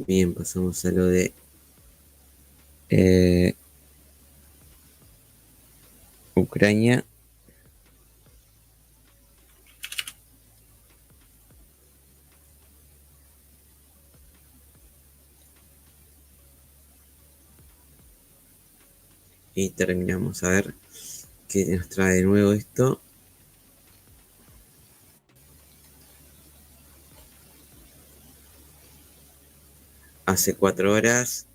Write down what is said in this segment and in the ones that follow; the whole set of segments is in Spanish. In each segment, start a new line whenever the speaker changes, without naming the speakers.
Bien, pasamos a lo de Ucrania. Y terminamos a ver qué nos trae de nuevo esto. Hace 4 horas.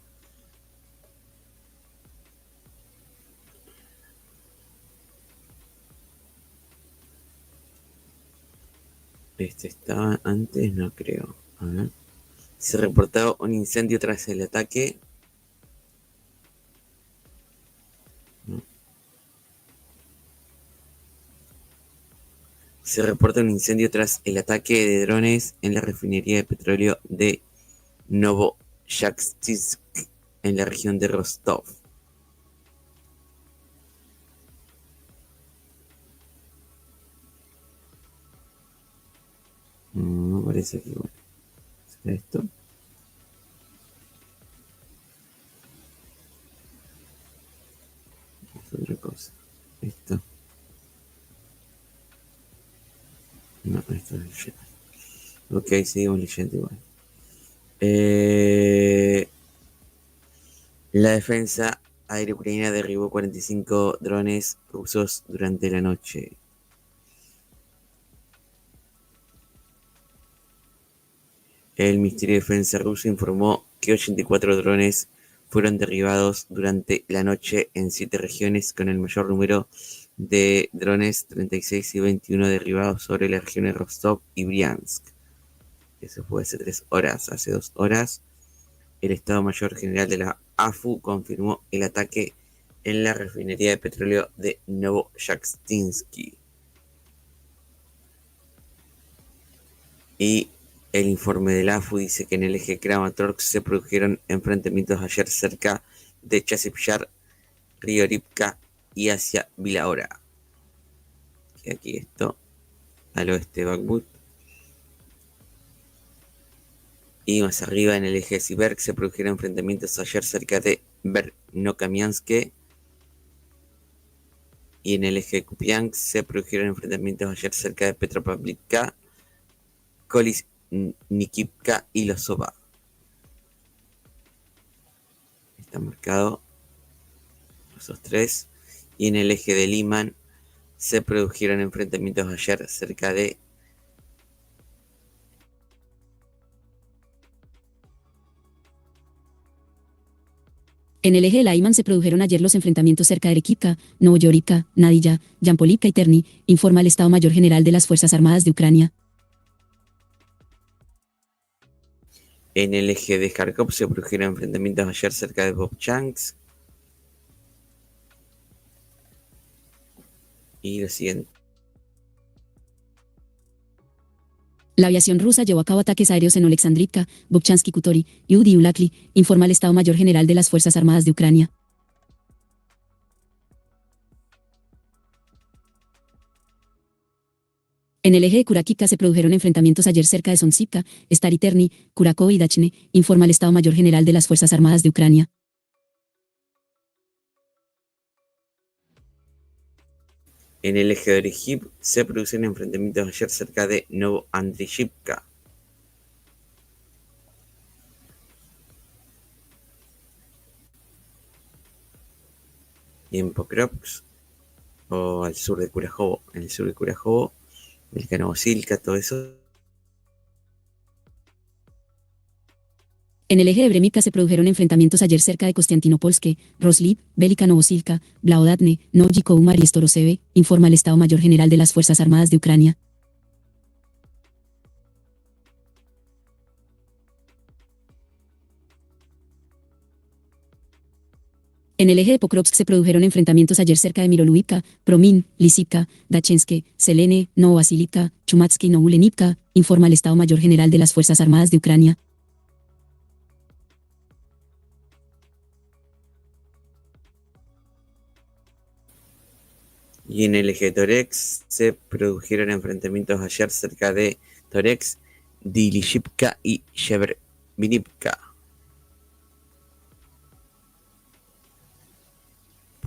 Este estaba antes, no creo. A ver. Se reportaba un incendio tras el ataque. ¿No? Se reporta un incendio tras el ataque de drones en la refinería de petróleo de Novoyakshtsk, en la región de Rostov. No parece que bueno. ¿Será esto? Es otra cosa. Esto. No, esto es leyendo. Ok, seguimos leyendo igual. La defensa aérea ucraniana derribó 45 drones rusos durante la noche. El Ministerio de Defensa ruso informó que 84 drones fueron derribados durante la noche en 7 regiones, con el mayor número de drones, 36 y 21 derribados sobre las regiones Rostov y Briansk. Eso fue hace 3 horas. Hace 2 horas, el Estado Mayor General de la AFU confirmó el ataque en la refinería de petróleo de Novoyakshtsk. Y el informe de la AFU dice que en el eje Kramatorsk se produjeron enfrentamientos ayer cerca de Chasiv-Yar, Río Rivka y hacia Vilaora. Y aquí esto, al oeste de Bakhmut. Y más arriba, en el eje Siversk, se produjeron enfrentamientos ayer cerca de Verkhnokamiansk. Y en el eje Kupiansk se produjeron enfrentamientos ayer cerca de Petropavlivka, Koliznikivka y Losova. Está marcado esos tres. Y en el eje de Liman se produjeron enfrentamientos ayer cerca de
En el eje de Lyman se produjeron ayer los enfrentamientos cerca de Arequipa, Novoyorivka, Nadilla, Yampolivka y Terni, informa el Estado Mayor General de las Fuerzas Armadas de Ucrania.
En el eje de Kharkov se produjeron enfrentamientos ayer cerca de Vovchansk. Y lo siguiente.
La aviación rusa llevó a cabo ataques aéreos en Oleksandrivka, Vovchansky Kutori y Udiulakli, informa el Estado Mayor General de las Fuerzas Armadas de Ucrania. En el eje de Kurakivka se produjeron enfrentamientos ayer cerca de Sontsivka, Stary Terni, Kurakov y Dachne, informa el Estado Mayor General de las Fuerzas Armadas de Ucrania.
En el eje de Orejiv se produjeron enfrentamientos ayer cerca de Novoandriyivka. Y en Pokrovsk, o al sur de Kurajovo, en el sur de Kurajovo, Novosílka, todo eso.
En el eje de Bremivka se produjeron enfrentamientos ayer cerca de Kostiantynopolsk, Roslib, Velika Novosilka, Blaodatne, Novyi Koumar y Storoseve, informa el Estado Mayor General de las Fuerzas Armadas de Ucrania. En el eje de Pokrovsk se produjeron enfrentamientos ayer cerca de Miroluivka, Promin, Lisivka, Dachenske, Selene, Novovasilivka, Chumatsky y Novulenivka, informa el Estado Mayor General de las Fuerzas Armadas de Ucrania.
Y en el eje de Toretsk se produjeron enfrentamientos ayer cerca de Toretsk, Dilishivka y Shevrbinivka.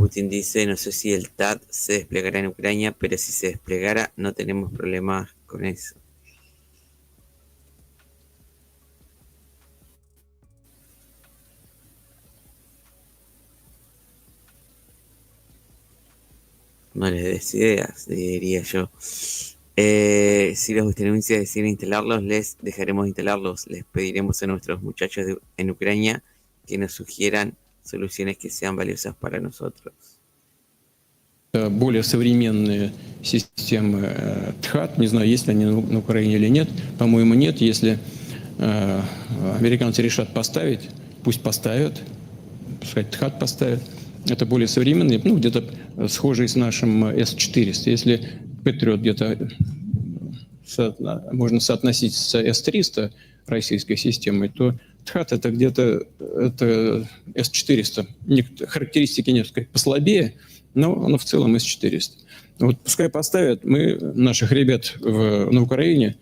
Putin dice, no sé si el TAD se desplegará en Ucrania, pero si se desplegara no tenemos problemas con eso. No les des ideas, diría yo. Si los estadounidenses deciden instalarlos, les dejaremos instalarlos. Les pediremos a nuestros muchachos en Ucrania que nos sugieran soluciones que sean valiosas para nosotros.
Более современные системы ТХАТ, не знаю, есть ли они на Украине или нет, по-моему, нет. Если американцы решат поставить, пусть поставят, пускай ТХАТ поставят. Это более современные, ну, где-то схожие с нашим С-400. Если Патриот где-то можно соотносить с С-300 российской системой, то ТХАТ это где-то С-400. Характеристики несколько послабее, но оно в целом С-400. Вот пускай поставят, мы наших ребят на Украине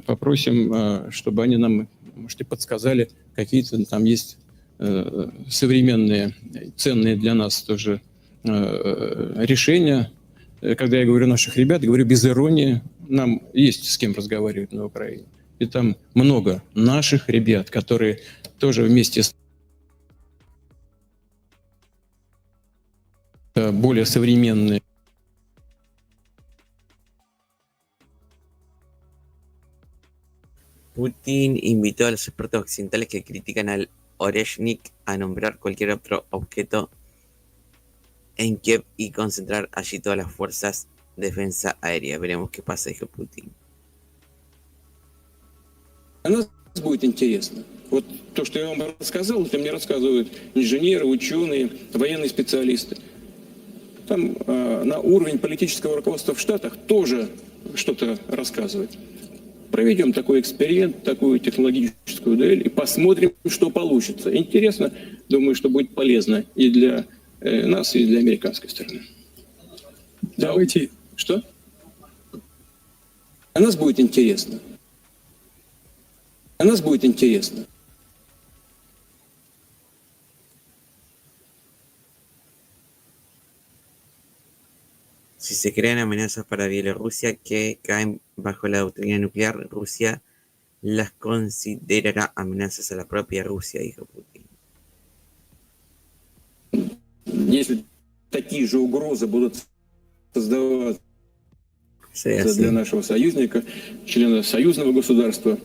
попросим, чтобы они нам, может, и подсказали, какие-то там есть современные, ценные для нас тоже решения. Когда я говорю наших ребят, говорю без иронии, нам есть с кем разговаривать на Украине. И там много наших ребят, которые тоже вместе с более современные.
Putin invitó a los expertos occidentales que critican al Oreshnik a nombrar cualquier otro objeto en Kiev y concentrar allí todas las fuerzas de defensa aérea. Veremos qué pasa, dijo Putin.
А нас будет интересно. Вот то, что я вам рассказал, это мне рассказывают инженеры, ученые, военные специалисты. Там на уровень политического руководства в Штатах тоже что-то рассказывать. Проведем такой эксперимент, такую технологическую дуэль и посмотрим, что получится. Интересно, думаю, что будет полезно и для нас, и для американской стороны. Давайте. Что? А нас будет интересно. А нас будет интересно.
Si se crean amenazas para Bielorrusia que caen bajo la doctrina nuclear, Rusia las considerará amenazas a la propia Rusia, dijo Putin.
Если такие же угрозы будут создаваться для нашего союзника, члена союзного государства,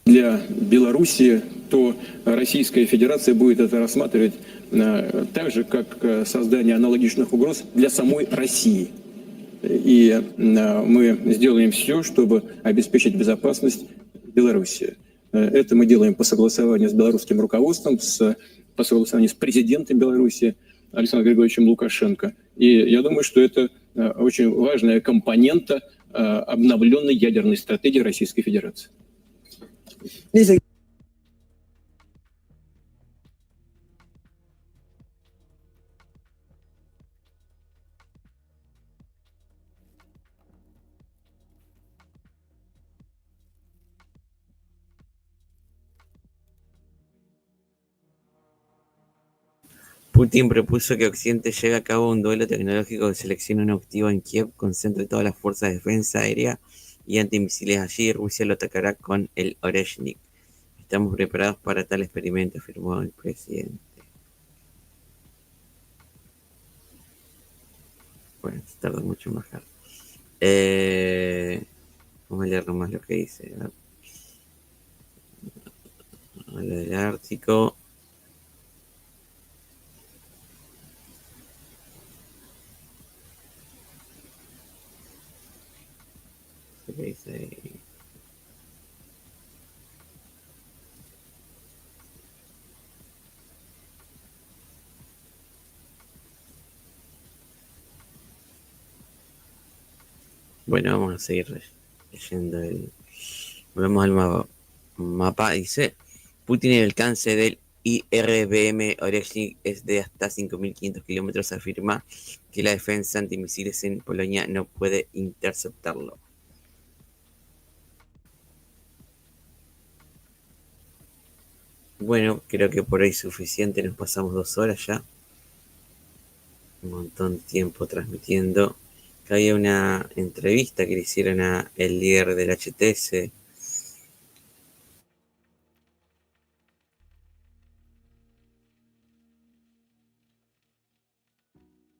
для Белоруссии, то Российская Федерация будет это рассматривать так же, как создание аналогичных угроз для самой России. И мы сделаем все, чтобы обеспечить безопасность Беларуси. Это мы делаем по согласованию с белорусским руководством, по согласованию с президентом Беларуси Александром Григорьевичем Лукашенко. И я думаю, что это очень важная компонента обновленной ядерной стратегии Российской Федерации.
Putin propuso que Occidente lleve a cabo un duelo tecnológico que seleccione un objetivo en Kiev, concentre todas las fuerzas de defensa aérea y antimisiles allí y Rusia lo atacará con el Oreshnik. Estamos preparados para tal experimento, afirmó el presidente. Bueno, tarda mucho en bajar. Vamos a leer nomás lo que dice. Lo del Ártico. ¿Qué dice ahí? Bueno, vamos a seguir leyendo volvemos al mapa. Dice, Putin, el alcance del IRBM Oreshnik es de hasta 5.500 kilómetros. Afirma que la defensa antimisiles en Polonia no puede interceptarlo. Bueno, creo que por ahí es suficiente. Nos pasamos 2 horas ya. un montón de tiempo transmitiendo, que había una entrevista que le hicieron a el líder del HTS.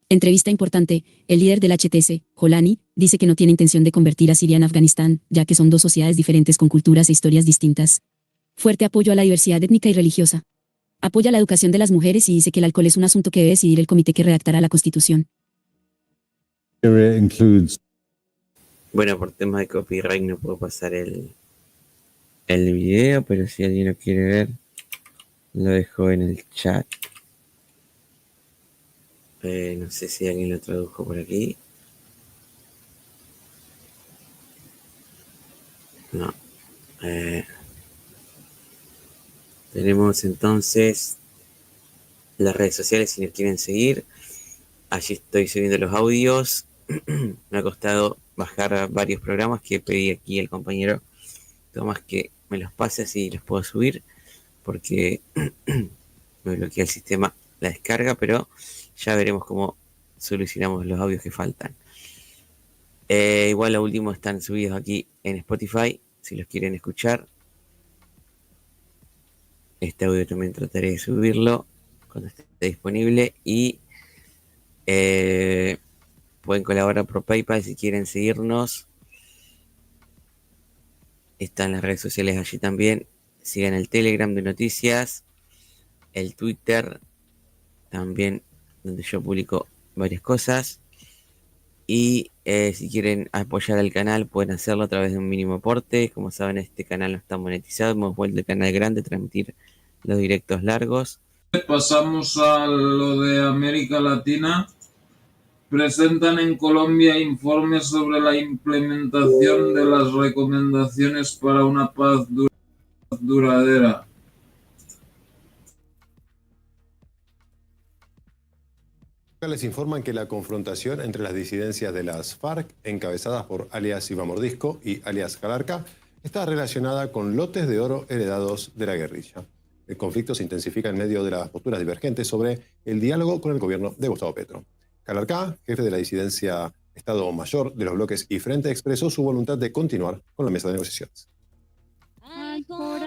Entrevista importante. El líder del HTS, Jolani, dice que no tiene intención de convertir a Siria en Afganistán, ya que son dos sociedades diferentes con culturas e historias distintas. Fuerte apoyo a la diversidad étnica y religiosa. Apoya la educación de las mujeres y dice que el alcohol es un asunto que debe decidir el comité que redactará la Constitución.
Bueno, por temas de copyright no puedo pasar el video, pero si alguien lo quiere ver, lo dejo en el chat. No sé si alguien lo tradujo por aquí. No. Tenemos entonces las redes sociales si nos quieren seguir. Allí estoy subiendo los audios. Me ha costado bajar varios programas que pedí aquí el compañero Tomás que me los pase así los puedo subir, porque me bloquea el sistema la descarga, pero ya veremos cómo solucionamos los audios que faltan. Igual los últimos están subidos aquí en Spotify, si los quieren escuchar. Este audio también trataré de subirlo cuando esté disponible y pueden colaborar por PayPal si quieren seguirnos. Están las redes sociales allí también. Sigan el Telegram de noticias, el Twitter también, donde yo publico varias cosas. Y si quieren apoyar al canal pueden hacerlo a través de un mínimo aporte. Como saben, este canal no está monetizado. Hemos vuelto al canal grande a transmitir los directos largos.
Pasamos a lo de América Latina. Presentan en Colombia informes sobre la implementación de las recomendaciones para una paz duradera.
Les informan que la confrontación entre las disidencias de las FARC, encabezadas por alias Iván Mordisco y alias Calarca, está relacionada con lotes de oro heredados de la guerrilla. El conflicto se intensifica en medio de las posturas divergentes sobre el diálogo con el gobierno de Gustavo Petro. Calarca, jefe de la disidencia Estado Mayor de los bloques y Frente, expresó su voluntad de continuar con la mesa de negociaciones.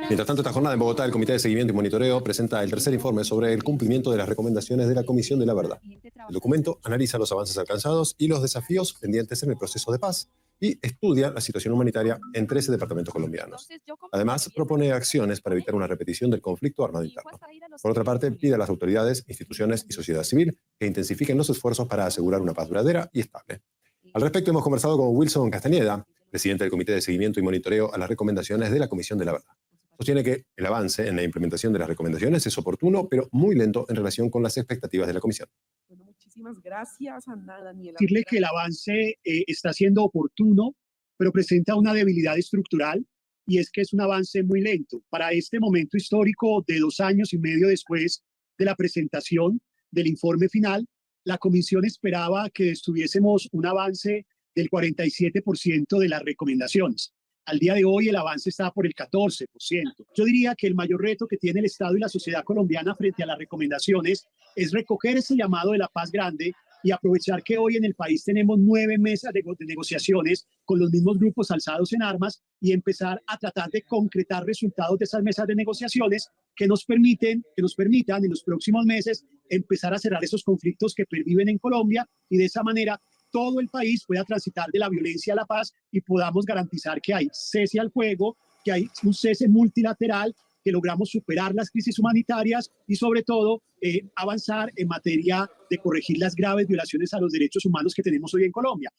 Mientras tanto, esta jornada en Bogotá, el Comité de Seguimiento y Monitoreo presenta el tercer informe sobre el cumplimiento de las recomendaciones de la Comisión de la Verdad. El documento analiza los avances alcanzados y los desafíos pendientes en el proceso de paz y estudia la situación humanitaria en 13 departamentos colombianos. Además, propone acciones para evitar una repetición del conflicto armado interno. Por otra parte, pide a las autoridades, instituciones y sociedad civil que intensifiquen los esfuerzos para asegurar una paz duradera y estable. Al respecto, hemos conversado con Wilson Castañeda, presidente del Comité de Seguimiento y Monitoreo a las recomendaciones de la Comisión de la Verdad. Sostiene que el avance en la implementación de las recomendaciones es oportuno, pero muy lento en relación con las expectativas de la Comisión.
Bueno, muchísimas gracias, Ana Daniela.
Decirle que el avance está siendo oportuno, pero presenta una debilidad estructural, y es que es un avance muy lento. Para este momento histórico de 2 años y medio después de la presentación del informe final, la Comisión esperaba que tuviésemos un avance del 47% de las recomendaciones. Al día de hoy el avance está por el 14%. Yo diría que el mayor reto que tiene el Estado y la sociedad colombiana frente a las recomendaciones es recoger ese llamado de la paz grande y aprovechar que hoy en el país tenemos 9 mesas de negociaciones con los mismos grupos alzados en armas y empezar a tratar de concretar resultados de esas mesas de negociaciones que nos permitan en los próximos meses empezar a cerrar esos conflictos que perviven en Colombia y de esa manera todo el país pueda transitar de la violencia a la paz y podamos garantizar que hay cese al fuego, que hay un cese multilateral, que logramos superar las crisis humanitarias y sobre todo avanzar en materia de corregir las graves violaciones a los derechos humanos que tenemos hoy en Colombia.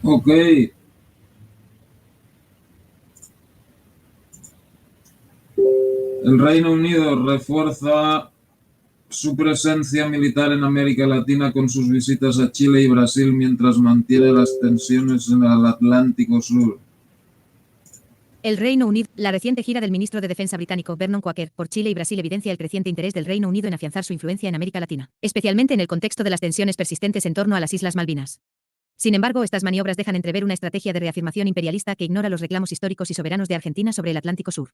Ok. El Reino Unido refuerza su presencia militar en América Latina con sus visitas a Chile y Brasil mientras mantiene las tensiones en el Atlántico Sur.
El Reino Unido. La reciente gira del ministro de Defensa británico Vernon Quaker por Chile y Brasil evidencia el creciente interés del Reino Unido en afianzar su influencia en América Latina, especialmente en el contexto de las tensiones persistentes en torno a las Islas Malvinas. Sin embargo, estas maniobras dejan entrever una estrategia de reafirmación imperialista que ignora los reclamos históricos y soberanos de Argentina sobre el Atlántico Sur.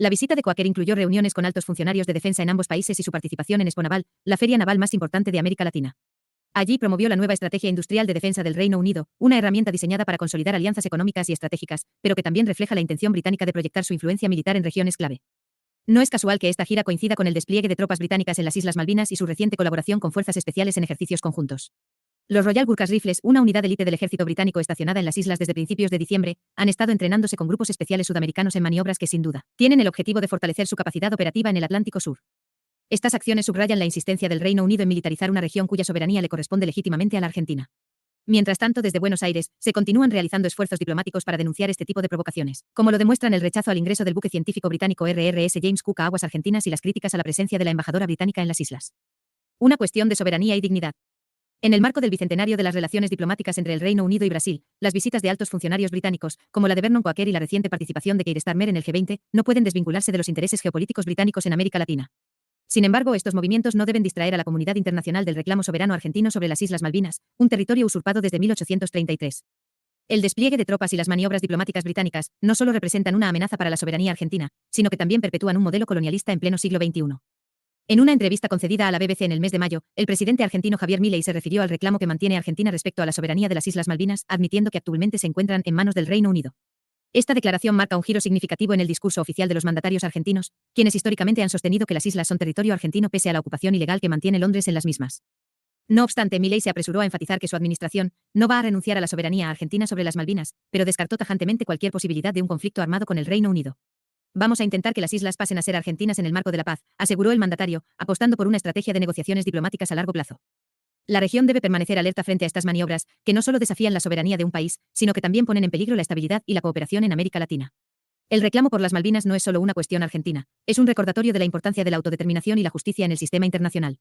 La visita de Quaker incluyó reuniones con altos funcionarios de defensa en ambos países y su participación en Expo Naval, la feria naval más importante de América Latina. Allí promovió la nueva estrategia industrial de defensa del Reino Unido, una herramienta diseñada para consolidar alianzas económicas y estratégicas, pero que también refleja la intención británica de proyectar su influencia militar en regiones clave. No es casual que esta gira coincida con el despliegue de tropas británicas en las Islas Malvinas y su reciente colaboración con fuerzas especiales en ejercicios conjuntos. Los Royal Gurkhas Rifles, una unidad élite del ejército británico estacionada en las islas desde principios de diciembre, han estado entrenándose con grupos especiales sudamericanos en maniobras que sin duda tienen el objetivo de fortalecer su capacidad operativa en el Atlántico Sur. Estas acciones subrayan la insistencia del Reino Unido en militarizar una región cuya soberanía le corresponde legítimamente a la Argentina. Mientras tanto, desde Buenos Aires, se continúan realizando esfuerzos diplomáticos para denunciar este tipo de provocaciones, como lo demuestran el rechazo al ingreso del buque científico británico RRS James Cook a aguas argentinas y las críticas a la presencia de la embajadora británica en las islas. Una cuestión de soberanía y dignidad. En el marco del bicentenario de las relaciones diplomáticas entre el Reino Unido y Brasil, las visitas de altos funcionarios británicos, como la de Vernon Quaker y la reciente participación de Keir Starmer en el G20, no pueden desvincularse de los intereses geopolíticos británicos en América Latina. Sin embargo, estos movimientos no deben distraer a la comunidad internacional del reclamo soberano argentino sobre las Islas Malvinas, un territorio usurpado desde 1833. El despliegue de tropas y las maniobras diplomáticas británicas no solo representan una amenaza para la soberanía argentina, sino que también perpetúan un modelo colonialista en pleno siglo XXI. En una entrevista concedida a la BBC en el mes de mayo, el presidente argentino Javier Milei se refirió al reclamo que mantiene Argentina respecto a la soberanía de las Islas Malvinas, admitiendo que actualmente se encuentran en manos del Reino Unido. Esta declaración marca un giro significativo en el discurso oficial de los mandatarios argentinos, quienes históricamente han sostenido que las islas son territorio argentino pese a la ocupación ilegal que mantiene Londres en las mismas. No obstante, Milei se apresuró a enfatizar que su administración no va a renunciar a la soberanía argentina sobre las Malvinas, pero descartó tajantemente cualquier posibilidad de un conflicto armado con el Reino Unido. Vamos a intentar que las islas pasen a ser argentinas en el marco de la paz, aseguró el mandatario, apostando por una estrategia de negociaciones diplomáticas a largo plazo. La región debe permanecer alerta frente a estas maniobras, que no solo desafían la soberanía de un país, sino que también ponen en peligro la estabilidad y la cooperación en América Latina. El reclamo por las Malvinas no es solo una cuestión argentina, es un recordatorio de la importancia de la autodeterminación y la justicia en el sistema internacional.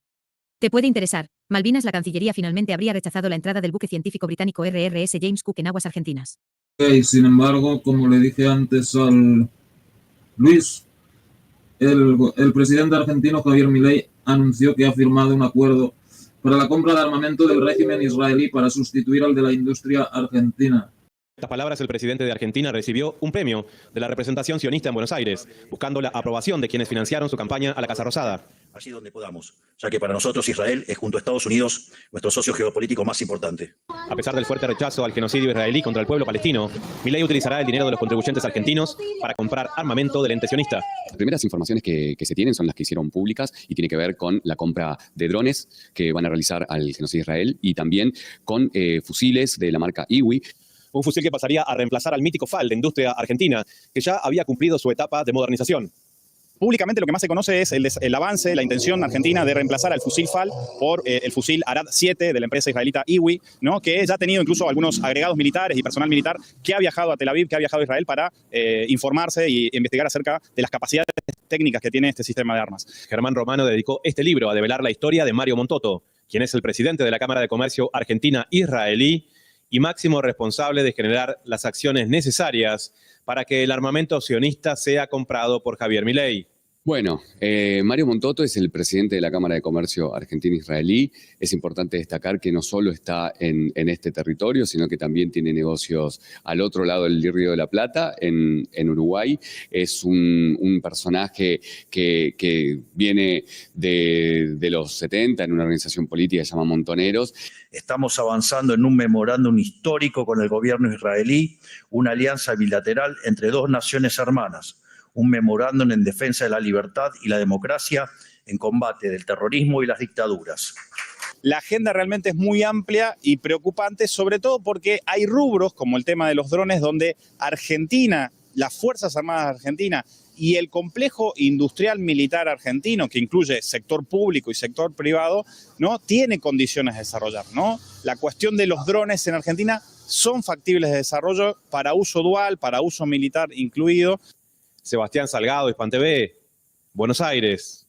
Te puede interesar, Malvinas. La Cancillería finalmente habría rechazado la entrada del buque científico británico RRS James Cook en aguas argentinas.
Sin embargo, como le dije antes al Luis, el presidente argentino Javier Milei anunció que ha firmado un acuerdo para la compra de armamento del régimen israelí para sustituir al de la industria argentina.
Estas palabras, el presidente de Argentina recibió un premio de la representación sionista en Buenos Aires, buscando la aprobación de quienes financiaron su campaña a la Casa Rosada.
Allí donde podamos, ya que para nosotros Israel es junto a Estados Unidos nuestro socio geopolítico más importante.
A pesar del fuerte rechazo al genocidio israelí contra el pueblo palestino, Milei utilizará el dinero de los contribuyentes argentinos para comprar armamento del ente sionista.
Las primeras informaciones que se tienen son las que hicieron públicas y tiene que ver con la compra de drones que van a realizar al genocidio de Israel y también con fusiles de la marca IWI.
Un fusil que pasaría a reemplazar al mítico FAL de industria argentina, que ya había cumplido su etapa de modernización.
Públicamente lo que más se conoce es el avance, la intención argentina de reemplazar al fusil FAL por el fusil Arad 7 de la empresa israelita IWI, ¿no? Que ya ha tenido incluso algunos agregados militares y personal militar que ha viajado a Tel Aviv, que ha viajado a Israel para informarse y investigar acerca de las capacidades técnicas que tiene este sistema de armas.
Germán Romano dedicó este libro a develar la historia de Mario Montoto, quien es el presidente de la Cámara de Comercio Argentina-Israelí y máximo responsable de generar las acciones necesarias para que el armamento sionista sea comprado por Javier Milei.
Bueno, Mario Montoto es el presidente de la Cámara de Comercio Argentina-Israelí. Es importante destacar que no solo está en este territorio, sino que también tiene negocios al otro lado del Río de la Plata, en Uruguay. Es un personaje que viene de los 70 en una organización política que se llama Montoneros.
Estamos avanzando en un memorándum histórico con el gobierno israelí, una alianza bilateral entre dos naciones hermanas. Un memorándum en defensa de la libertad y la democracia en combate del terrorismo y las dictaduras.
La agenda realmente es muy amplia y preocupante, sobre todo porque hay rubros como el tema de los drones donde Argentina, las Fuerzas Armadas Argentinas y el complejo industrial militar argentino, que incluye sector público y sector privado, ¿no? Tiene condiciones de desarrollar, ¿no? La cuestión de los drones en Argentina son factibles de desarrollo para uso dual, para uso militar incluido.
Sebastián Salgado, Hispan TV, Buenos Aires.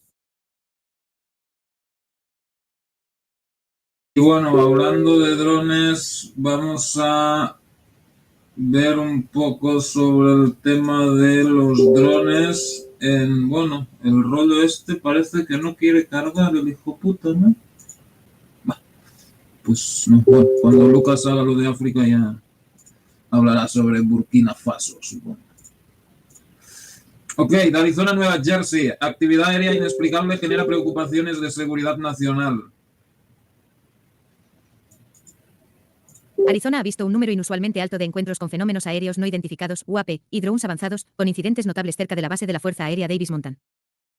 Y bueno, hablando de drones, vamos a ver un poco sobre el tema de los drones. Bueno, el rollo este parece que no quiere cargar el hijo puta, ¿no? Pues no, bueno, cuando Lucas haga lo de África ya hablará sobre Burkina Faso, supongo. Ok, de Arizona a Nueva Jersey. Actividad aérea inexplicable genera preocupaciones de seguridad nacional.
Arizona ha visto un número inusualmente alto de encuentros con fenómenos aéreos no identificados, UAP, y drones avanzados, con incidentes notables cerca de la base de la Fuerza Aérea Davis Monthan.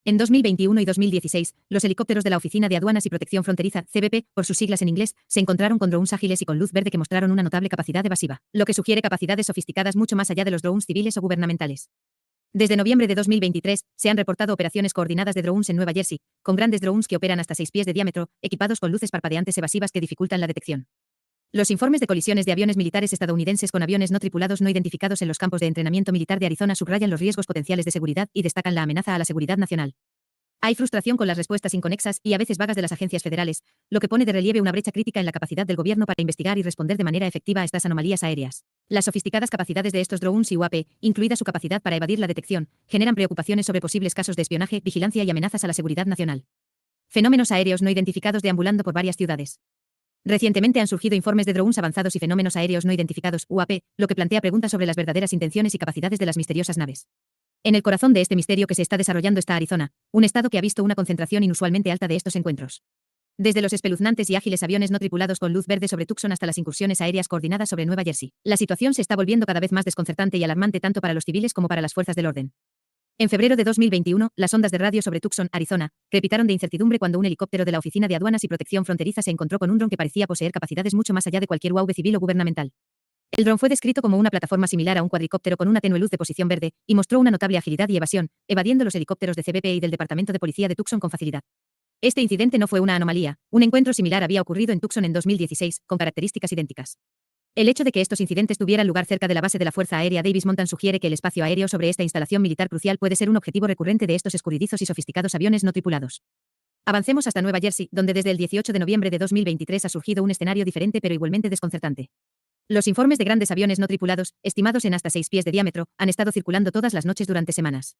En 2021 y 2016, los helicópteros de la Oficina de Aduanas y Protección Fronteriza, CBP, por sus siglas en inglés, se encontraron con drones ágiles y con luz verde que mostraron una notable capacidad evasiva, lo que sugiere capacidades sofisticadas mucho más allá de los drones civiles o gubernamentales. Desde noviembre de 2023, se han reportado operaciones coordinadas de drones en Nueva Jersey, con grandes drones que operan hasta 6 pies de diámetro, equipados con luces parpadeantes evasivas que dificultan la detección. Los informes de colisiones de aviones militares estadounidenses con aviones no tripulados no identificados en los campos de entrenamiento militar de Arizona subrayan los riesgos potenciales de seguridad y destacan la amenaza a la seguridad nacional. Hay frustración con las respuestas inconexas y a veces vagas de las agencias federales, lo que pone de relieve una brecha crítica en la capacidad del gobierno para investigar y responder de manera efectiva a estas anomalías aéreas. Las sofisticadas capacidades de estos drones y UAP, incluida su capacidad para evadir la detección, generan preocupaciones sobre posibles casos de espionaje, vigilancia y amenazas a la seguridad nacional. Fenómenos aéreos no identificados deambulando por varias ciudades. Recientemente han surgido informes de drones avanzados y fenómenos aéreos no identificados, UAP, lo que plantea preguntas sobre las verdaderas intenciones y capacidades de las misteriosas naves. En el corazón de este misterio que se está desarrollando está Arizona, un estado que ha visto una concentración inusualmente alta de estos encuentros. Desde los espeluznantes y ágiles aviones no tripulados con luz verde sobre Tucson hasta las incursiones aéreas coordinadas sobre Nueva Jersey, la situación se está volviendo cada vez más desconcertante y alarmante tanto para los civiles como para las fuerzas del orden. En febrero de 2021, las ondas de radio sobre Tucson, Arizona, crepitaron de incertidumbre cuando un helicóptero de la Oficina de Aduanas y Protección Fronteriza se encontró con un dron que parecía poseer capacidades mucho más allá de cualquier UAV civil o gubernamental. El dron fue descrito como una plataforma similar a un cuadricóptero con una tenue luz de posición verde, y mostró una notable agilidad y evasión, evadiendo los helicópteros de CBP y del Departamento de Policía de Tucson con facilidad. Este incidente no fue una anomalía, un encuentro similar había ocurrido en Tucson en 2016, con características idénticas. El hecho de que estos incidentes tuvieran lugar cerca de la base de la Fuerza Aérea Davis Monthan sugiere que el espacio aéreo sobre esta instalación militar crucial puede ser un objetivo recurrente de estos escurridizos y sofisticados aviones no tripulados. Avancemos hasta Nueva Jersey, donde desde el 18 de noviembre de 2023 ha surgido un escenario diferente pero igualmente desconcertante. Los informes de grandes aviones no tripulados, estimados en hasta 6 pies de diámetro, han estado circulando todas las noches durante semanas.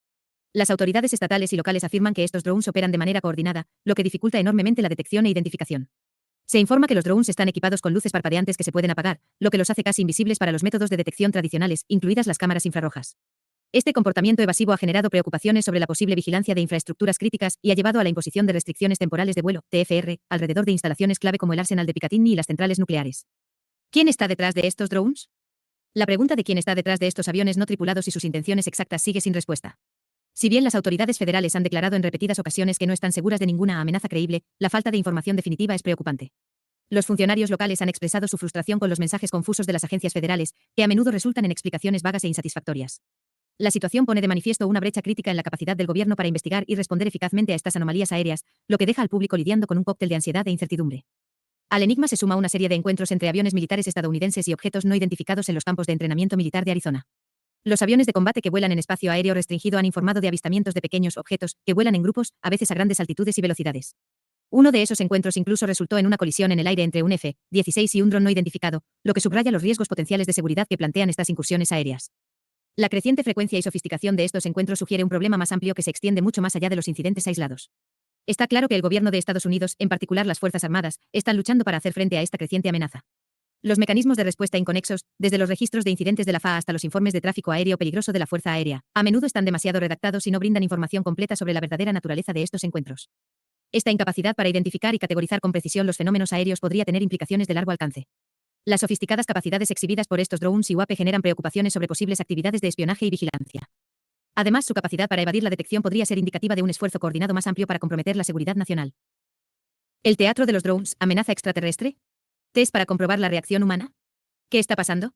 Las autoridades estatales y locales afirman que estos drones operan de manera coordinada, lo que dificulta enormemente la detección e identificación. Se informa que los drones están equipados con luces parpadeantes que se pueden apagar, lo que los hace casi invisibles para los métodos de detección tradicionales, incluidas las cámaras infrarrojas. Este comportamiento evasivo ha generado preocupaciones sobre la posible vigilancia de infraestructuras críticas y ha llevado a la imposición de restricciones temporales de vuelo, TFR, alrededor de instalaciones clave como el arsenal de Picatinny y las centrales nucleares. ¿Quién está detrás de estos drones? La pregunta de quién está detrás de estos aviones no tripulados y sus intenciones exactas sigue sin respuesta. Si bien las autoridades federales han declarado en repetidas ocasiones que no están seguras de ninguna amenaza creíble, la falta de información definitiva es preocupante. Los funcionarios locales han expresado su frustración con los mensajes confusos de las agencias federales, que a menudo resultan en explicaciones vagas e insatisfactorias. La situación pone de manifiesto una brecha crítica en la capacidad del gobierno para investigar y responder eficazmente a estas anomalías aéreas, lo que deja al público lidiando con un cóctel de ansiedad e incertidumbre. Al enigma se suma una serie de encuentros entre aviones militares estadounidenses y objetos no identificados en los campos de entrenamiento militar de Arizona. Los aviones de combate que vuelan en espacio aéreo restringido han informado de avistamientos de pequeños objetos que vuelan en grupos, a veces a grandes altitudes y velocidades. Uno de esos encuentros incluso resultó en una colisión en el aire entre un F-16 y un dron no identificado, lo que subraya los riesgos potenciales de seguridad que plantean estas incursiones aéreas. La creciente frecuencia y sofisticación de estos encuentros sugiere un problema más amplio que se extiende mucho más allá de los incidentes aislados. Está claro que el gobierno de Estados Unidos, en particular las Fuerzas Armadas, están luchando para hacer frente a esta creciente amenaza. Los mecanismos de respuesta inconexos, desde los registros de incidentes de la FAA hasta los informes de tráfico aéreo peligroso de la Fuerza Aérea, a menudo están demasiado redactados y no brindan información completa sobre la verdadera naturaleza de estos encuentros. Esta incapacidad para identificar y categorizar con precisión los fenómenos aéreos podría tener implicaciones de largo alcance. Las sofisticadas capacidades exhibidas por estos drones y UAP generan preocupaciones sobre posibles actividades de espionaje y vigilancia. Además, su capacidad para evadir la detección podría ser indicativa de un esfuerzo coordinado más amplio para comprometer la seguridad nacional. ¿El teatro de los drones, amenaza extraterrestre? ¿Test para comprobar la reacción humana? ¿Qué está pasando?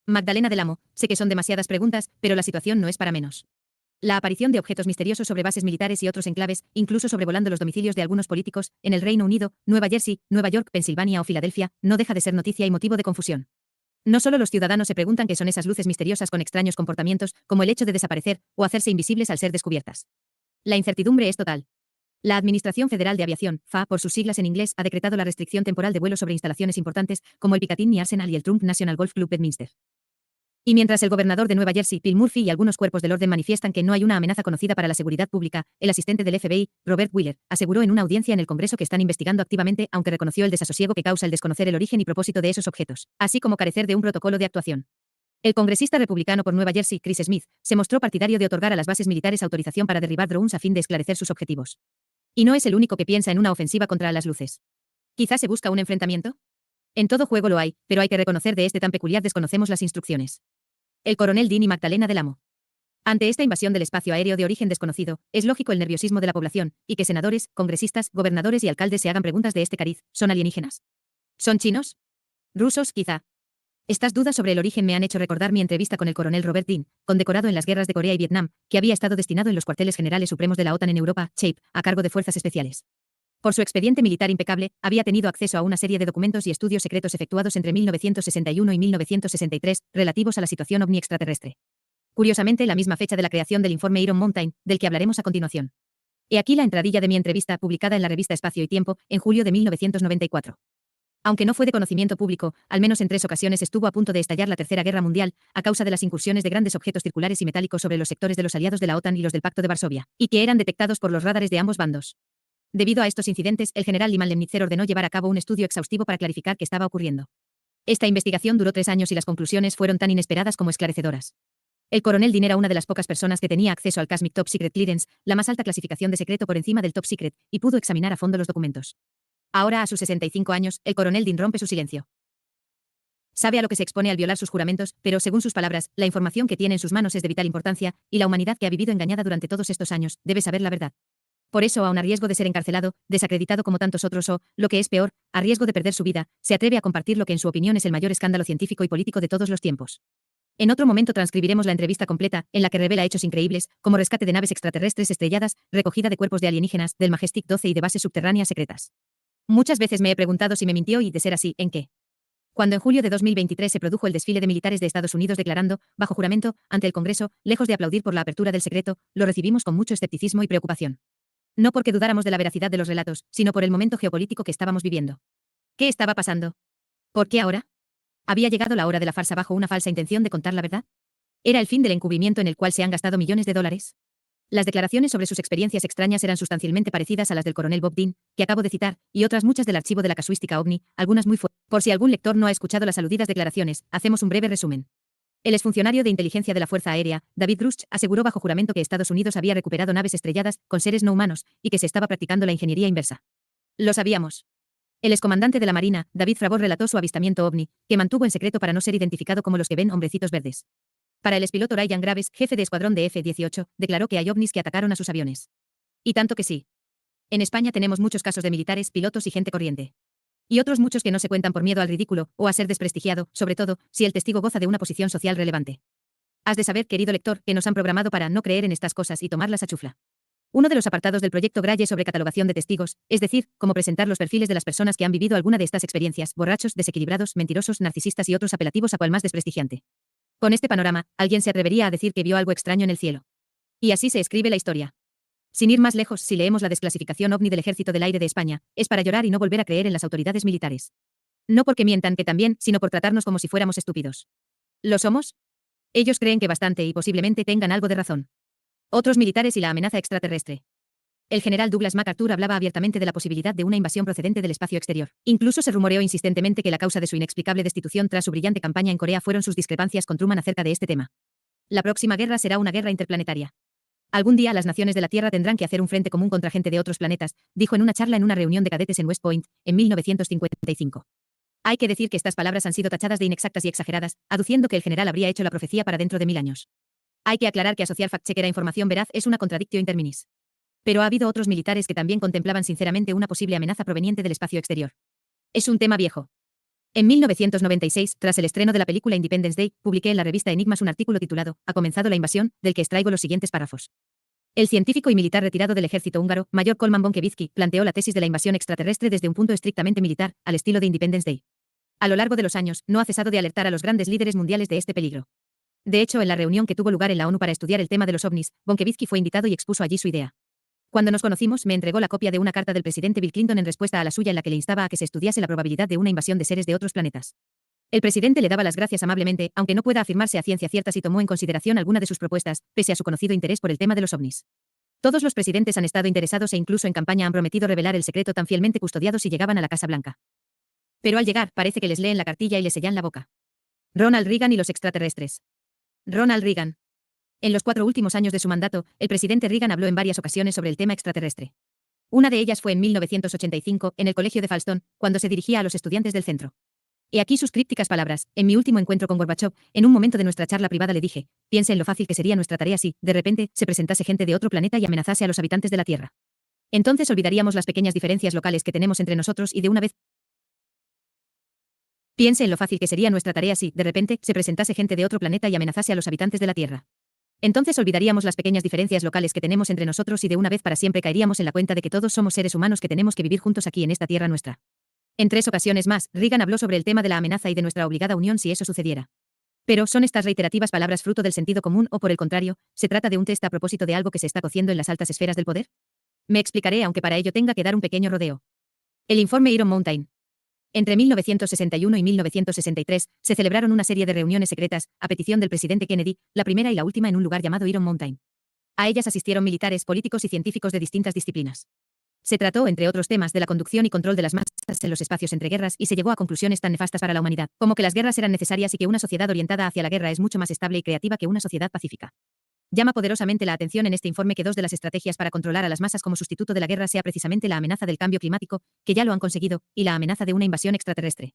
Magdalena del Amo, sé que son demasiadas preguntas, pero la situación no es para menos. La aparición de objetos misteriosos sobre bases militares y otros enclaves, incluso sobrevolando los domicilios de algunos políticos, en el Reino Unido, Nueva Jersey, Nueva York, Pensilvania o Filadelfia, no deja de ser noticia y motivo de confusión. No solo los ciudadanos se preguntan qué son esas luces misteriosas con extraños comportamientos, como el hecho de desaparecer o hacerse invisibles al ser descubiertas. La incertidumbre es total. La Administración Federal de Aviación, FAA por sus siglas en inglés, ha decretado la restricción temporal de vuelo sobre instalaciones importantes, como el Picatinny Arsenal y el Trump National Golf Club Bedminster. Y mientras el gobernador de Nueva Jersey, Phil Murphy, y algunos cuerpos del orden manifiestan que no hay una amenaza conocida para la seguridad pública, el asistente del FBI, Robert Wheeler, aseguró en una audiencia en el Congreso que están investigando activamente, aunque reconoció el desasosiego que causa el desconocer el origen y propósito de esos objetos, así como carecer de un protocolo de actuación. El congresista republicano por Nueva Jersey, Chris Smith, se mostró partidario de otorgar a las bases militares autorización para derribar drones a fin de esclarecer sus objetivos. Y no es el único que piensa en una ofensiva contra las luces. ¿Quizás se busca un enfrentamiento? En todo juego lo hay, pero hay que reconocer de este tan peculiar desconocemos las instrucciones. El coronel Dean y Magdalena del Amo. Ante esta invasión del espacio aéreo de origen desconocido, es lógico el nerviosismo de la población, y que senadores, congresistas, gobernadores y alcaldes se hagan preguntas de este cariz. ¿Son alienígenas? ¿Son chinos? ¿Rusos, quizá? Estas dudas sobre el origen me han hecho recordar mi entrevista con el coronel Robert Dean, condecorado en las guerras de Corea y Vietnam, que había estado destinado en los cuarteles generales supremos de la OTAN en Europa, CHAPE, a cargo de fuerzas especiales. Por su expediente militar impecable, había tenido acceso a una serie de documentos y estudios secretos efectuados entre 1961 y 1963, relativos a la situación ovni extraterrestre. Curiosamente, la misma fecha de la creación del informe Iron Mountain, del que hablaremos a continuación. He aquí la entradilla de mi entrevista, publicada en la revista Espacio y Tiempo, en julio de 1994. Aunque no fue de conocimiento público, al menos en 3 ocasiones estuvo a punto de estallar la Tercera Guerra Mundial, a causa de las incursiones de grandes objetos circulares y metálicos sobre los sectores de los aliados de la OTAN y los del Pacto de Varsovia, y que eran detectados por los radares de ambos bandos. Debido a estos incidentes, el general Lyman Lemnitzer ordenó llevar a cabo un estudio exhaustivo para clarificar qué estaba ocurriendo. Esta investigación duró 3 años y las conclusiones fueron tan inesperadas como esclarecedoras. El coronel Dean era una de las pocas personas que tenía acceso al Cosmic Top Secret Clearance, la más alta clasificación de secreto por encima del Top Secret, y pudo examinar a fondo los documentos. Ahora, a sus 65 años, el coronel Dean rompe su silencio. Sabe a lo que se expone al violar sus juramentos, pero, según sus palabras, la información que tiene en sus manos es de vital importancia, y la humanidad que ha vivido engañada durante todos estos años, debe saber la verdad. Por eso, aun a riesgo de ser encarcelado, desacreditado como tantos otros o, lo que es peor, a riesgo de perder su vida, se atreve a compartir lo que en su opinión es el mayor escándalo científico y político de todos los tiempos. En otro momento transcribiremos la entrevista completa, en la que revela hechos increíbles, como rescate de naves extraterrestres estrelladas, recogida de cuerpos de alienígenas, del Majestic 12 y de bases subterráneas secretas. Muchas veces me he preguntado si me mintió y, de ser así, ¿en qué? Cuando en julio de 2023 se produjo el desfile de militares de Estados Unidos declarando, bajo juramento, ante el Congreso, lejos de aplaudir por la apertura del secreto, lo recibimos con mucho escepticismo y preocupación. No porque dudáramos de la veracidad de los relatos, sino por el momento geopolítico que estábamos viviendo. ¿Qué estaba pasando? ¿Por qué ahora? ¿Había llegado la hora de la farsa bajo una falsa intención de contar la verdad? ¿Era el fin del encubrimiento en el cual se han gastado millones de dólares? Las declaraciones sobre sus experiencias extrañas eran sustancialmente parecidas a las del coronel Bob Dean, que acabo de citar, y otras muchas del archivo de la casuística OVNI, algunas muy fuertes. Por si algún lector no ha escuchado las aludidas declaraciones, hacemos un breve resumen. El exfuncionario de inteligencia de la Fuerza Aérea, David Grusch, aseguró bajo juramento que Estados Unidos había recuperado naves estrelladas con seres no humanos y que se estaba practicando la ingeniería inversa. Lo sabíamos. El excomandante de la Marina, David Fravor, relató su avistamiento ovni, que mantuvo en secreto para no ser identificado como los que ven hombrecitos verdes. Para el expiloto Ryan Graves, jefe de escuadrón de F-18, declaró que hay ovnis que atacaron a sus aviones. Y tanto que sí. En España tenemos muchos casos de militares, pilotos y gente corriente. Y otros muchos que no se cuentan por miedo al ridículo, o a ser desprestigiado, sobre todo, si el testigo goza de una posición social relevante. Has de saber, querido lector, que nos han programado para no creer en estas cosas y tomarlas a chufla. Uno de los apartados del proyecto Graye sobre catalogación de testigos, es decir, cómo presentar los perfiles de las personas que han vivido alguna de estas experiencias, borrachos, desequilibrados, mentirosos, narcisistas y otros apelativos a cual más desprestigiante. Con este panorama, alguien se atrevería a decir que vio algo extraño en el cielo. Y así se escribe la historia. Sin ir más lejos, si leemos la desclasificación OVNI del Ejército del Aire de España, es para llorar y no volver a creer en las autoridades militares. No porque mientan que también, sino por tratarnos como si fuéramos estúpidos. ¿Lo somos? Ellos creen que bastante y posiblemente tengan algo de razón. Otros militares y la amenaza extraterrestre. El general Douglas MacArthur hablaba abiertamente de la posibilidad de una invasión procedente del espacio exterior. Incluso se rumoreó insistentemente que la causa de su inexplicable destitución tras su brillante campaña en Corea fueron sus discrepancias con Truman acerca de este tema. La próxima guerra será una guerra interplanetaria. Algún día las naciones de la Tierra tendrán que hacer un frente común contra gente de otros planetas, dijo en una charla en una reunión de cadetes en West Point, en 1955. Hay que decir que estas palabras han sido tachadas de inexactas y exageradas, aduciendo que el general habría hecho la profecía para dentro de 1000 años. Hay que aclarar que asociar fact-checker a información veraz es una contradictio interminis. Pero ha habido otros militares que también contemplaban sinceramente una posible amenaza proveniente del espacio exterior. Es un tema viejo. En 1996, tras el estreno de la película Independence Day, publiqué en la revista Enigmas un artículo titulado «Ha comenzado la invasión», del que extraigo los siguientes párrafos. El científico y militar retirado del ejército húngaro, Mayor Kolman Bonkevicki, planteó la tesis de la invasión extraterrestre desde un punto estrictamente militar, al estilo de Independence Day. A lo largo de los años, no ha cesado de alertar a los grandes líderes mundiales de este peligro. De hecho, en la reunión que tuvo lugar en la ONU para estudiar el tema de los ovnis, Bonkevicki fue invitado y expuso allí su idea. Cuando nos conocimos, me entregó la copia de una carta del presidente Bill Clinton en respuesta a la suya en la que le instaba a que se estudiase la probabilidad de una invasión de seres de otros planetas. El presidente le daba las gracias amablemente, aunque no pueda afirmarse a ciencia cierta si tomó en consideración alguna de sus propuestas, pese a su conocido interés por el tema de los ovnis. Todos los presidentes han estado interesados e incluso en campaña han prometido revelar el secreto tan fielmente custodiado si llegaban a la Casa Blanca. Pero al llegar, parece que les leen la cartilla y les sellan la boca. Ronald Reagan y los extraterrestres. Ronald Reagan. En los 4 últimos años de su mandato, el presidente Reagan habló en varias ocasiones sobre el tema extraterrestre. Una de ellas fue en 1985, en el colegio de Falston, cuando se dirigía a los estudiantes del centro. He aquí sus crípticas palabras. En mi último encuentro con Gorbachev, en un momento de nuestra charla privada le dije, piense en lo fácil que sería nuestra tarea si, de repente, se presentase gente de otro planeta y amenazase a los habitantes de la Tierra. Entonces olvidaríamos las pequeñas diferencias locales que tenemos entre nosotros y de una vez. Piense en lo fácil que sería nuestra tarea si, de repente, se presentase gente de otro planeta y amenazase a los habitantes de la Tierra. Entonces olvidaríamos las pequeñas diferencias locales que tenemos entre nosotros y de una vez para siempre caeríamos en la cuenta de que todos somos seres humanos que tenemos que vivir juntos aquí en esta tierra nuestra. En 3 ocasiones más, Reagan habló sobre el tema de la amenaza y de nuestra obligada unión si eso sucediera. Pero, ¿son estas reiterativas palabras fruto del sentido común o, por el contrario, se trata de un test a propósito de algo que se está cociendo en las altas esferas del poder? Me explicaré, aunque para ello tenga que dar un pequeño rodeo. El informe Iron Mountain. Entre 1961 y 1963, se celebraron una serie de reuniones secretas, a petición del presidente Kennedy, la primera y la última en un lugar llamado Iron Mountain. A ellas asistieron militares, políticos y científicos de distintas disciplinas. Se trató, entre otros temas, de la conducción y control de las masas en los espacios entre guerras y se llegó a conclusiones tan nefastas para la humanidad, como que las guerras eran necesarias y que una sociedad orientada hacia la guerra es mucho más estable y creativa que una sociedad pacífica. Llama poderosamente la atención en este informe que 2 de las estrategias para controlar a las masas como sustituto de la guerra sea precisamente la amenaza del cambio climático, que ya lo han conseguido, y la amenaza de una invasión extraterrestre.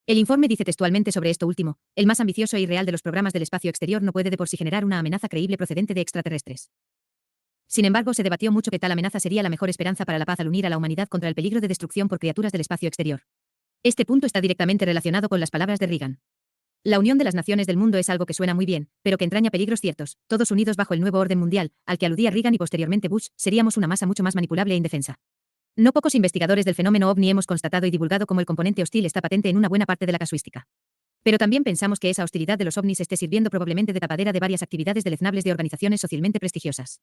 El informe dice textualmente sobre esto último, el más ambicioso e irreal de los programas del espacio exterior no puede de por sí generar una amenaza creíble procedente de extraterrestres. Sin embargo, se debatió mucho que tal amenaza sería la mejor esperanza para la paz al unir a la humanidad contra el peligro de destrucción por criaturas del espacio exterior. Este punto está directamente relacionado con las palabras de Reagan. La unión de las naciones del mundo es algo que suena muy bien, pero que entraña peligros ciertos. Todos unidos bajo el nuevo orden mundial, al que aludía Reagan y posteriormente Bush, seríamos una masa mucho más manipulable e indefensa. No pocos investigadores del fenómeno ovni hemos constatado y divulgado cómo el componente hostil está patente en una buena parte de la casuística. Pero también pensamos que esa hostilidad de los ovnis esté sirviendo probablemente de tapadera de varias actividades deleznables de organizaciones socialmente prestigiosas.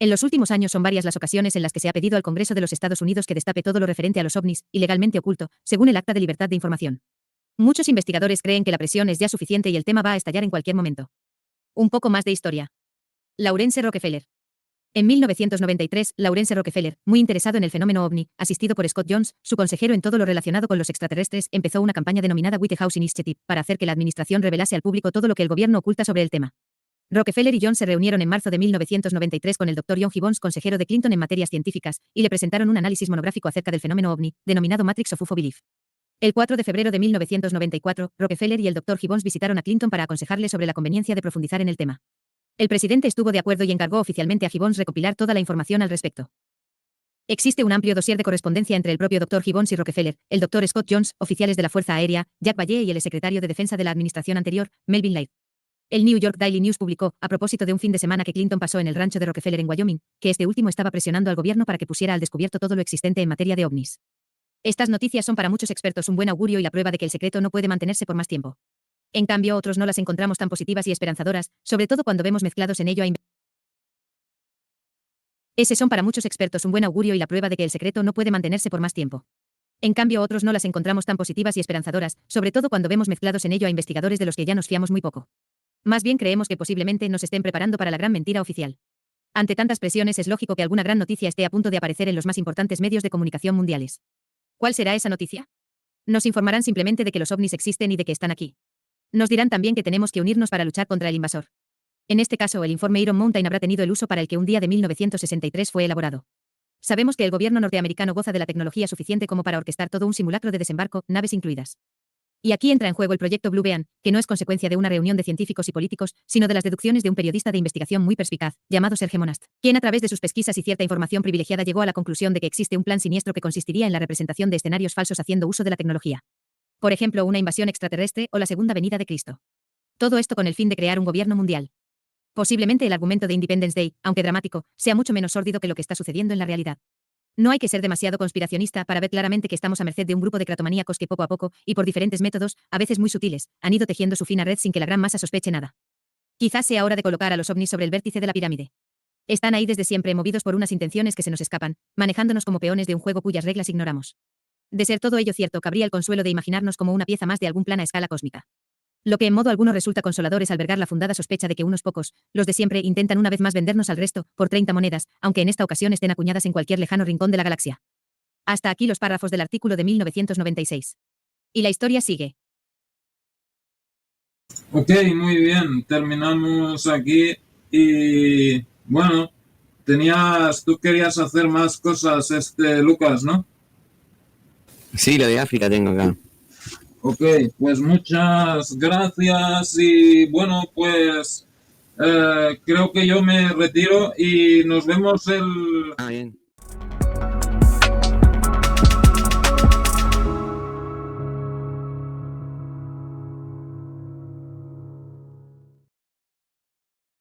En los últimos años son varias las ocasiones en las que se ha pedido al Congreso de los Estados Unidos que destape todo lo referente a los ovnis, ilegalmente oculto, según el Acta de Libertad de Información. Muchos investigadores creen que la presión es ya suficiente y el tema va a estallar en cualquier momento. Un poco más de historia. Lawrence Rockefeller. En 1993, Lawrence Rockefeller, muy interesado en el fenómeno ovni, asistido por Scott Jones, su consejero en todo lo relacionado con los extraterrestres, empezó una campaña denominada White House Initiative, para hacer que la administración revelase al público todo lo que el gobierno oculta sobre el tema. Rockefeller y Jones se reunieron en marzo de 1993 con el Dr. John Gibbons, consejero de Clinton en materias científicas, y le presentaron un análisis monográfico acerca del fenómeno ovni, denominado Matrix of UFO Belief. El 4 de febrero de 1994, Rockefeller y el Dr. Gibbons visitaron a Clinton para aconsejarle sobre la conveniencia de profundizar en el tema. El presidente estuvo de acuerdo y encargó oficialmente a Gibbons recopilar toda la información al respecto. Existe un amplio dossier de correspondencia entre el propio Dr. Gibbons y Rockefeller, el Dr. Scott Jones, oficiales de la Fuerza Aérea, Jack Vallée y el secretario de Defensa de la administración anterior, Melvin Laird. El New York Daily News publicó, a propósito de un fin de semana que Clinton pasó en el rancho de Rockefeller en Wyoming, que este último estaba presionando al gobierno para que pusiera al descubierto todo lo existente en materia de ovnis. Estas noticias son para muchos expertos un buen augurio y la prueba de que el secreto no puede mantenerse por más tiempo. En cambio, otros no las encontramos tan positivas y esperanzadoras, sobre todo cuando vemos mezclados en ello a Ese son para muchos expertos un buen augurio y la prueba de que el secreto no puede mantenerse por más tiempo. En cambio, otros no las encontramos tan positivas y esperanzadoras, sobre todo cuando vemos mezclados en ello a investigadores de los que ya nos fiamos muy poco. Más bien creemos que posiblemente nos estén preparando para la gran mentira oficial. Ante tantas presiones es lógico que alguna gran noticia esté a punto de aparecer en los más importantes medios de comunicación mundiales. ¿Cuál será esa noticia? Nos informarán simplemente de que los ovnis existen y de que están aquí. Nos dirán también que tenemos que unirnos para luchar contra el invasor. En este caso, el informe Iron Mountain habrá tenido el uso para el que un día de 1963 fue elaborado. Sabemos que el gobierno norteamericano goza de la tecnología suficiente como para orquestar todo un simulacro de desembarco, naves incluidas. Y aquí entra en juego el proyecto Blue Bean, que no es consecuencia de una reunión de científicos y políticos, sino de las deducciones de un periodista de investigación muy perspicaz, llamado Serge Monast, quien a través de sus pesquisas y cierta información privilegiada llegó a la conclusión de que existe un plan siniestro que consistiría en la representación de escenarios falsos haciendo uso de la tecnología. Por ejemplo, una invasión extraterrestre o la segunda venida de Cristo. Todo esto con el fin de crear un gobierno mundial. Posiblemente el argumento de Independence Day, aunque dramático, sea mucho menos sórdido que lo que está sucediendo en la realidad. No hay que ser demasiado conspiracionista para ver claramente que estamos a merced de un grupo de cratomaníacos que poco a poco, y por diferentes métodos, a veces muy sutiles, han ido tejiendo su fina red sin que la gran masa sospeche nada. Quizás sea hora de colocar a los ovnis sobre el vértice de la pirámide. Están ahí desde siempre movidos por unas intenciones que se nos escapan, manejándonos como peones de un juego cuyas reglas ignoramos. De ser todo ello cierto, cabría el consuelo de imaginarnos como una pieza más de algún plan a escala cósmica. Lo que en modo alguno resulta consolador es albergar la fundada sospecha de que unos pocos, los de siempre, intentan una vez más vendernos al resto, por 30 monedas, aunque en esta ocasión estén acuñadas en cualquier lejano rincón de la galaxia. Hasta aquí los párrafos del artículo de 1996. Y la historia sigue.
Ok, muy bien, terminamos aquí y bueno, tú querías hacer más cosas, Lucas, ¿no?
Sí, lo de África tengo acá.
Ok, pues muchas gracias y bueno, pues creo que yo me retiro y nos vemos
Bien.